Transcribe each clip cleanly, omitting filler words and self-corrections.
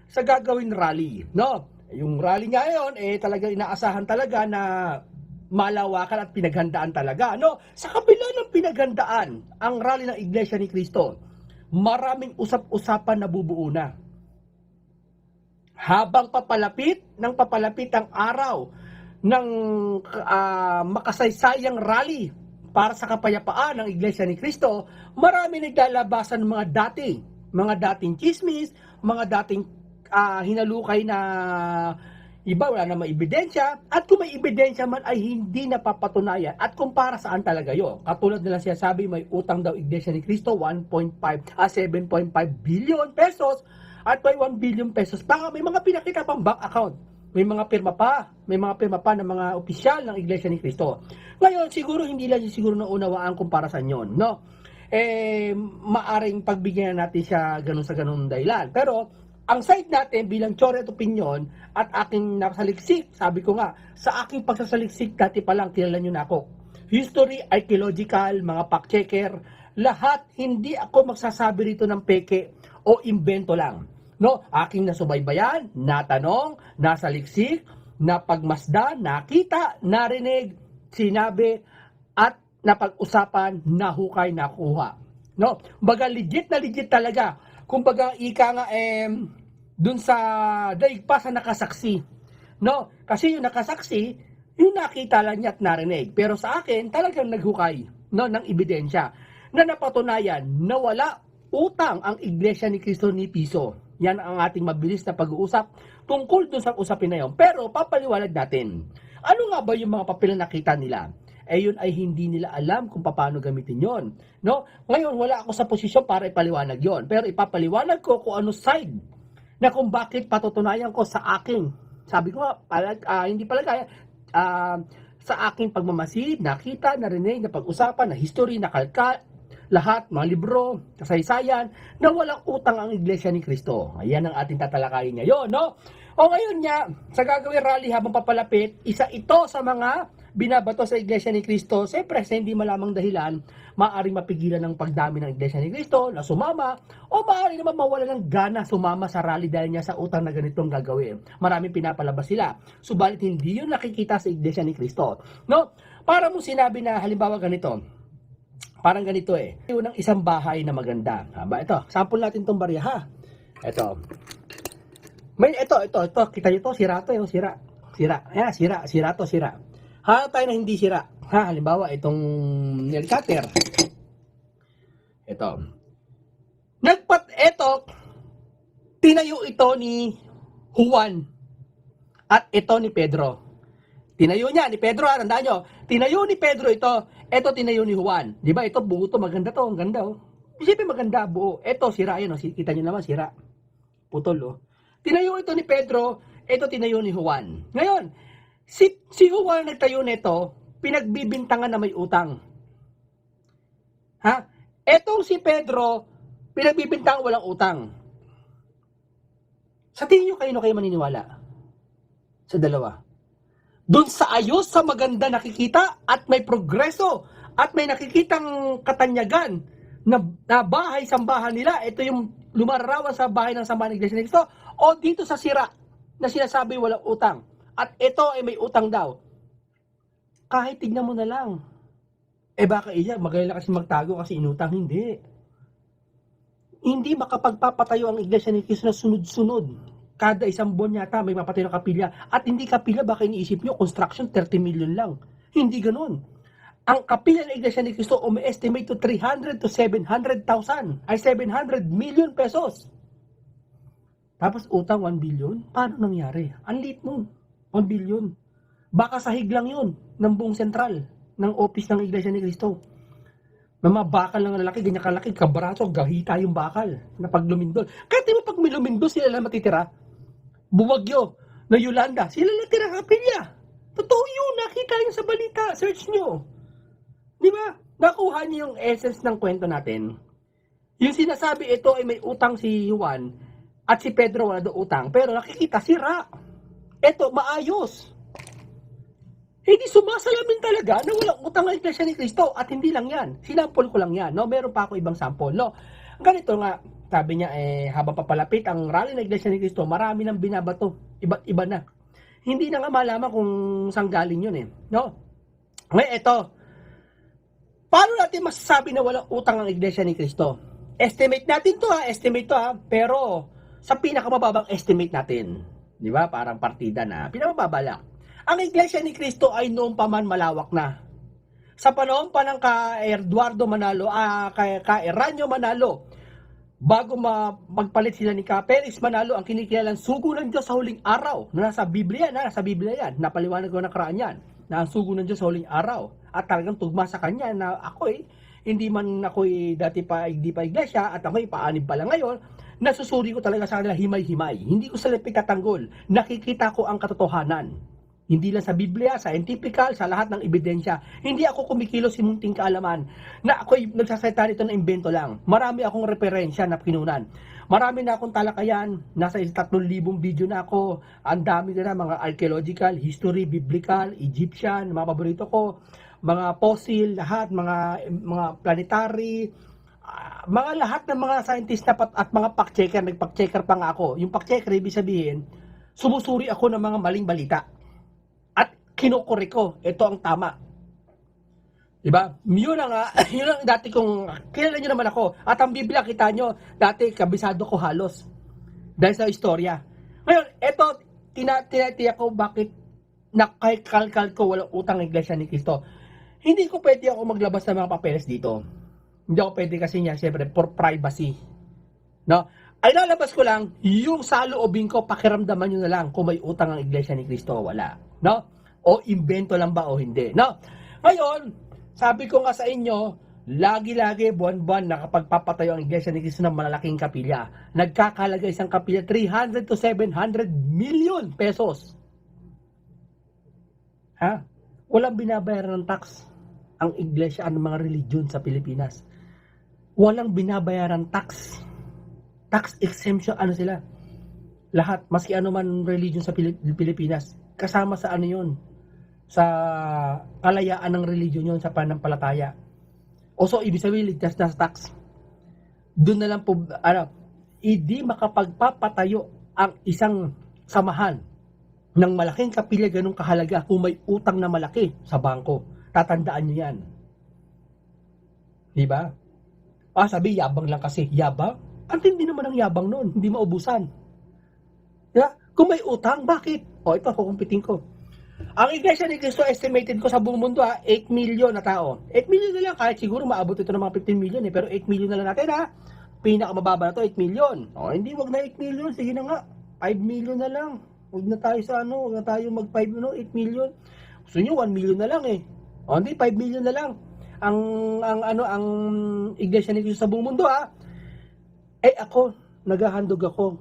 sa gagawin rally, no? Yung rally nga ngayon, talagang inaasahan talaga na malawakan at pinaghandaan talaga, no? Sa kabila ng pinaghandaan, ang rally ng Iglesia ni Cristo, maraming usap-usapan na bubuo na. Habang papalapit ang araw ng makasaysayang rally para sa kapayapaan ng Iglesia ni Cristo, marami naglalabasan ng mga dating chismis, mga dating hinalukay na iba wala na may ebidensya, at kung may ebidensya man ay hindi napapatunayan, at kung para saan talaga yun. Katulad nila siya sabi, may utang daw Iglesia ni Cristo 7.5 billion pesos at may 1 billion pesos. Baka may mga pinakita pang bank account. May mga pirma pa ng mga opisyal ng Iglesia ni Cristo. Ngayon, siguro hindi lang siguro naunawaan kung para saan yun, no? Maaring pagbigyan natin siya ganun sa ganun dahilan. Pero ang side natin bilang Chore at Opinion at aking nasaliksik, sabi ko nga, sa aking pagsasaliksik dati pa lang, kilala nyo na ako. History, archaeological, mga fact-checker, lahat, hindi ako magsasabi rito ng peke o imbento lang. No, aking nasubaybayan, natanong, nasaliksik, napagmasdan, nakita, narinig, sinabi, at napag-usapan, nahukay, nakuha. No, baga legit talaga. Kumbaga ika nga dun sa daig pa sa nakasaksi. No, kasi yung nakasaksi, yung nakita lang niya at narinig. Pero sa akin, talagang naghukay, no, ng ebidensya na napatunayan na wala utang ang Iglesia ni Cristo ni piso. Yan ang ating mabilis na pag-uusap tungkol dun sa usapin na yun. Pero papaliwanag natin, ano nga ba yung mga papel na nakita nila? Yun ay hindi nila alam kung paano gamitin yon. No? Ngayon, wala ako sa posisyon para ipaliwanag yon. Pero ipapaliwanag ko kung ano side na kung bakit patutunayan ko sa aking, sabi ko hindi palagay, sa aking pagmamasid, nakita, narinig, na pag-usapan, na history, nakalka, lahat, mga libro, kasaysayan, na walang utang ang Iglesia ni Cristo. Ayan ang ating tatalakayin ngayon, no? O ngayon nga, sa gagawin rally habang papalapit, isa ito sa mga binabato sa Iglesia ni Cristo. Siyempre, sa hindi malamang dahilan, maaaring mapigilan ng pagdami ng Iglesia ni Cristo na sumama, o maaari naman mawala ng gana sumama sa rally dahil niya sa utang na ganitong gagawin. Maraming pinapalabas sila. Subalit hindi yun nakikita sa Iglesia ni Cristo. No? Para mo sinabi na halimbawa ganito, parang ganito yung ng isang bahay na maganda. Ito, sample natin itong barya ha. Ito. Ito. Kita nyo to, sira to, sira. Ayan, sira to. Hanap tayo na hindi sira. Halimbawa, itong nail cutter. Ito. Tinayo ito ni Juan. At ito ni Pedro. Tinayo niya ni Pedro, tandaan nyo. Tinayo ni Pedro ito. Ito tinayo ni Juan. Di ba? Ito buo to, maganda to. Ang ganda Isipin maganda, buo. Ito, sira yun. Kita nyo naman, sira. Putol Tinayo ito ni Pedro. Ito tinayo ni Juan. Ngayon, si Juan nagtayo nito, pinagbibintangan na may utang. Etong si Pedro, pinagbibintangan walang utang. Sa tingin nyo, kayo maniniwala? Sa dalawa. Doon sa ayos, sa maganda nakikita, at may progreso, at may nakikitang katanyagan na bahay, sambahan nila, ito yung lumararawan sa bahay ng sambahan ng Iglesia ni Cristo, o dito sa sira, na sinasabi walang utang. At ito ay may utang daw. Kahit tignan mo na lang. Baka magaling kasi magtago kasi inutang. Hindi makapagpapatayo ang Iglesia ni Cristo na sunod-sunod. Kada isang buwan yata may mapatayo na kapilya. At hindi kapilya, baka iniisip nyo, construction 30 million lang. Hindi ganun. Ang kapilya ng Iglesia ni Cristo umi-estimate to 300 to 700,000 ay 700 million pesos. Tapos utang 1 billion? Paano nangyari? Ang liit mo. 1 billion. Baka sahig lang yun ng buong sentral ng office ng Iglesia ni Cristo. May mga bakal ng lalaki, ganyan kalaki, kabraso, gahita yung bakal na pag lumindol. Kahit di mo pag may lumindol, sila lang matitira. Bumagyo na Yolanda, sila lang tira kapilya. Totoo yun, nakita nyo sa balita, search nyo. Di ba? Nakuha niyo yung essence ng kwento natin. Yung sinasabi ito ay may utang si Juan at si Pedro wala daw utang, pero nakikita sira. Ito, maayos. Hindi sumasalamin talaga na walang utang ang Iglesia ni Cristo. At hindi lang yan. Sinampol ko lang yan. No? Meron pa ako ibang sample. No? Ganito nga, sabi niya, habang papalapit ang rally ng Iglesia ni Cristo, marami nang binabato, iba't iba na. Hindi na nga malaman kung saan galing yun no? Ngayon, ito, paano natin masasabi na walang utang ang Iglesia ni Cristo? Estimate to ha, pero sa pinakamababang estimate natin, di ba? Parang partida na, pinamababa lang. Ang Iglesia ni Cristo ay noong pa man malawak na. Sa panahon pa ng ka Eduardo Manalo, ka Eranio Manalo, bago magpalit sila ni ka Peris Manalo, ang kinikilalang sugo ng Diyos sa huling araw, na nasa Biblia yan, napaliwanag ko nakaraan yan, na ang sugo ng Diyos sa huling araw, at talagang tugma sa kanya na hindi man ako'y dati pa, hindi pa iglesia, at ako'y paanib pa lang ngayon, nasusuri ko talaga sa kanila himay-himay. Hindi ko sila pitatanggol. Nakikita ko ang katotohanan. Hindi lang sa Biblia, sa scientifical, sa lahat ng ebidensya. Hindi ako kumikilos si munting kaalaman na ako'y nagsasalita nito na imbento lang. Marami akong referensya na kinunan. Marami na akong talakayan. Nasa 3,000 video na ako. Ang dami na mga archaeological, history, biblical, Egyptian, mga paborito ko. Mga fossil, lahat, mga planetary, mga lahat ng mga scientist at mga fact-checker. Nag-fact-checker pa nga ako. Yung fact-checker, ibig sabihin, sumusuri ako ng mga maling balita. Kinukuri ko, ito ang tama. Diba? Yun ang dati kong, kilala nyo naman ako. At ang Biblia, kita nyo, dati kabisado ko halos. Dahil sa istorya. Ngayon, ito, tinatiya ko bakit nakakalkal ko walang utang ng Iglesia ni Cristo. Hindi ko pwede ako maglabas ng mga papeles dito. Hindi ako pwede kasi niya, siyempre, for privacy. No? Ay lalabas ko lang, yung sa loobin ko, pakiramdaman nyo na lang kung may utang ang Iglesia ni Cristo o wala. No? O invento lang ba o hindi. No? Ngayon, sabi ko nga sa inyo, lagi-lagi, buwan-buwan, nakapagpapatayo ang Iglesia ni Cristo ng malalaking kapilya. Nagkakalaga isang kapilya, 300 to 700 million pesos. Ha? Walang binabayaran ng tax ang Iglesia, ang mga religion sa Pilipinas. Walang binabayaran tax. Tax exemption, sila? Lahat, maski ano man religion sa Pilipinas, kasama sa yun? Sa kalayaan ng religion yun, sa panampalataya. O so, ibig sabihin, ligtas na tax. Doon na lang po, hindi makapagpapatayo ang isang samahan ng malaking kapilya ganung kahalaga kung may utang na malaki sa bangko. Tatandaan nyo yan. Diba? Sabi, yabang lang kasi. Yabang? Ang hindi naman ang yabang nun. Hindi maubusan. Diba? Kung may utang, bakit? Ito, kukumpitin ko. Ang Iglesia ni Cristo, estimated ko sa buong mundo, 8 million na tao. 8 million na lang, kahit siguro maabot ito ng mga 15 million pero 8 million na lang natin Pinakamababa na to, 8 million. Hindi, wag na 8 million, sige na nga. 5 million na lang. Wag na tayo sa wag na tayo mag 8 million. Gusto nyo, 1 million na lang Hindi, 5 million na lang. Ang Iglesia ni Cristo sa buong mundo ako, naghahandog ako.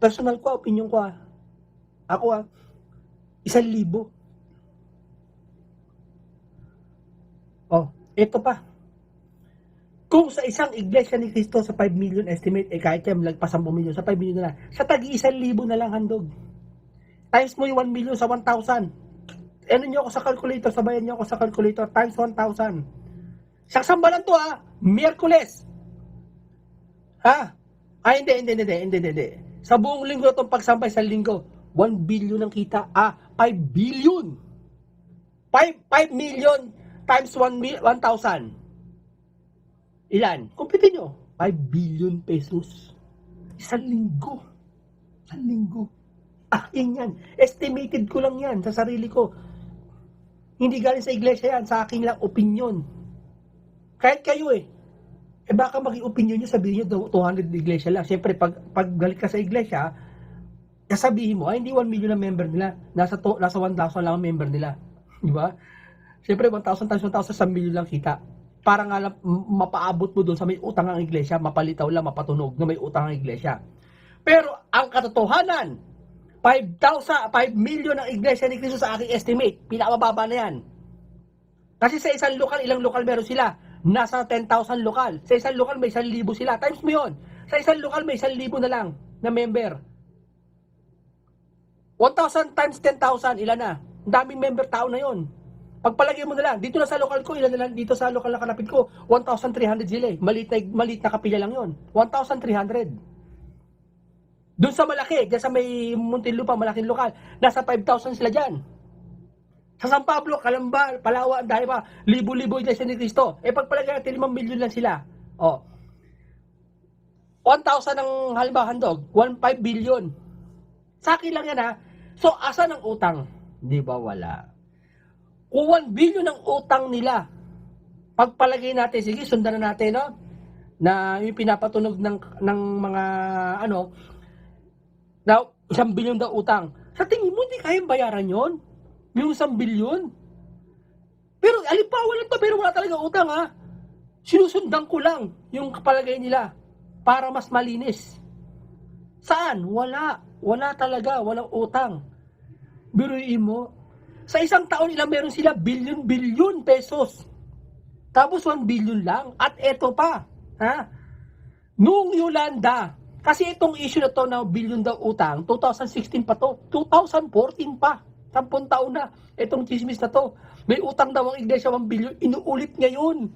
Personal ko, opinion ko Ako 1,000. Ito pa. Kung sa isang Iglesia ni Cristo sa 5 million estimate, kahit yan lagpas 10 million, sa 5 million na lang, sa tagi 1,000 na lang handog. Times mo yung 1 million sa 1,000. Nyo ako sa calculator, sabayan nyo ako sa calculator, times 1,000. Sa sambalan to Miyerkules. Hindi. Sa buong linggo itong pagsambay sa linggo, 1 billion ang kita. 5 billion. 5 million times 1,000. Ilan? Kumpitin nyo. 5 billion pesos. Isang linggo. Akin yan. Estimated ko lang yan sa sarili ko. Hindi galing sa iglesia yan. Sa akin lang opinion. Kahit kayo baka maging opinion nyo, sabihin nyo 200 iglesia lang. Siyempre, pag galit ka sa iglesia, sabihin mo, hindi 1 million na member nila. Nasa 1,000 lang ang member nila. Di ba? Siyempre, 1,000 times 1,000, 1 million lang kita. Para nga lang, mapaabot mo doon sa may utang ang iglesia, mapalitaw lang, mapatunog na may utang ang iglesia. Pero, ang katotohanan, 5 million ang iglesia ni Cristo sa aking estimate. Pinakamababa na yan. Kasi sa isang lokal, ilang lokal meron sila? Nasa 10,000 lokal. Sa isang lokal may 1,000 sila. Times mo yun. Sa isang lokal may 1,000 na lang na member. 1,000 times 10,000, ilan na? Ang daming member tao na yun. Pagpalagay mo na lang, dito na sa lokal ko, ilan na lang dito sa lokal na kanapit ko, 1,300 sila eh. Maliit na kapilya lang yon. 1,300. Doon sa malaki, dyan sa may Muntinlupa, malaking lokal, nasa 5,000 sila dyan. Sa San Pablo, Calamba, Palawan, dahil pa, libo-libo Iglesia ni Cristo. Eh pagpalagay natin, 5 milyon lang sila. O, 1,000 ang halimbawa handog, 1.5 billion. Sa akin lang yan ha. So, asan ang utang? Di ba wala? Kung 1 billion ang utang nila, pagpalagay natin, sige, sundan na natin, no? Na yung pinapatunog ng mga, ano, na 1 billion daw utang. Sa tingin mo, hindi kayang bayaran yon? Yung 1 billion? Pero, alipawa lang to, pero wala talaga utang, ha? Sinusundan ko lang yung kapalagay nila para mas malinis. Saan? Wala. Wala talaga. Walang utang. Biruin mo. Sa isang taon nila meron sila billion pesos. Tapos 1 billion lang. At eto pa. Ha? Noong Yolanda, kasi itong issue na to na billion daw utang, 2016 pa to. 2014 pa. 10 taon na. Itong chismis na to. May utang daw ang iglesia 1 billion. Inuulit ngayon.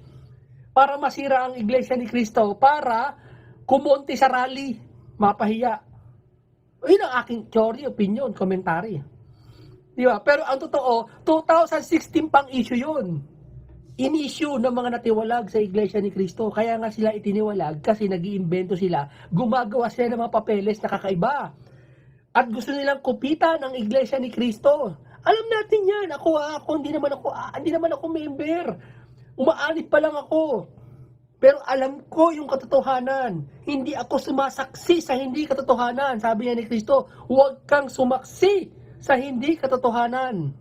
Para masira ang iglesia ni Cristo. Para kumonti sa rally. Mapahiya. Yun ang aking theory, opinion, commentary. Di ba? Pero ang totoo, 2016 pang issue yun. In-issue ng mga natiwalag sa Iglesia ni Cristo. Kaya nga sila itiniwalag kasi nag-iimbento sila. Gumagawa sila ng mga papeles na kakaiba. At gusto nilang kupita ng Iglesia ni Cristo. Alam natin yan. Ako hindi naman ako member. Umaanit pa lang ako. Pero alam ko yung katotohanan. Hindi ako sumasaksi sa hindi katotohanan. Sabi niya ni Cristo, huwag kang sumaksi sa hindi katotohanan.